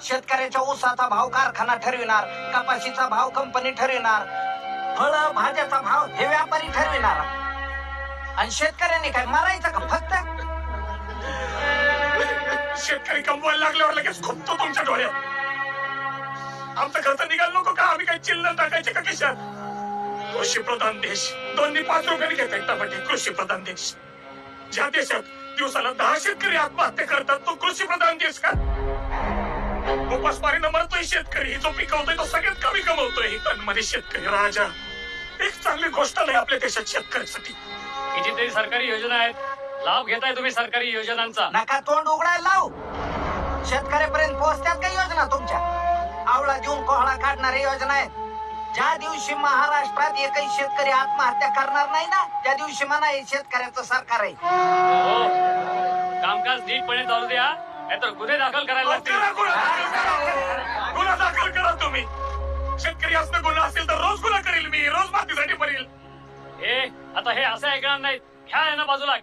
शेतकऱ्याच्या ऊसाचा भाव कारखाना ठरविणार, कपाशीचा भाव कंपनी ठरविणार, फळ भाज्याचा भाव हे व्यापारी ठरविणार. आणि शेतकऱ्यांनी काय मारायचं का फक्त? शेतकरी कमवायला लागल्यावर लगेच खुपतो तुमच्या डोळ्यात. आमचं खर्च निघाल नको का? आम्ही काही चिल्लर टाकायचे का खिशात? कृषी प्रधान देश, 2-5 रुपयाने घेता टमाटे. कृषी प्रधान देश, ज्या देशात दिवसाला 10 शेतकरी आत्महत्या करतात, तो कृषी प्रधान देश का? उपासमारीनं मरतोय शेतकरी, जो पिकवतोय तो सगळ्यात कमी कमवतोय. मध्ये शेतकरी राजा. एक चांगली गोष्ट नाही आपल्या देशात शेतकऱ्यासाठी. कितीतरी सरकारी योजना आहेत, लाभ घेताय तुम्ही सरकारी योजनांचा. नका तोंड उघडायला लावू. शेतकऱ्यापर्यंत पोहोचतात का योजना तुमच्या? आवळा देऊन कोहळा काढणाऱ्या योजना आहेत. ज्या दिवशी महाराष्ट्रात एकही शेतकरी आत्महत्या करणार नाही ना, त्या दिवशी म्हणा हे शेतकऱ्याचं सरकार आहे. हो, कामकाज नीटपणे चालू द्या, नाहीतर गुन्हे दाखल करायला लागतील. गुन्हा दाखल करा तुम्ही. शेतकरी असणं गुन्हा असेल तर रोज गुन्हा करेल मी, रोज मातीसाठी मरेल. हे आता हे असं ऐकणार नाहीत. घ्या यांना बाजूला घ्या.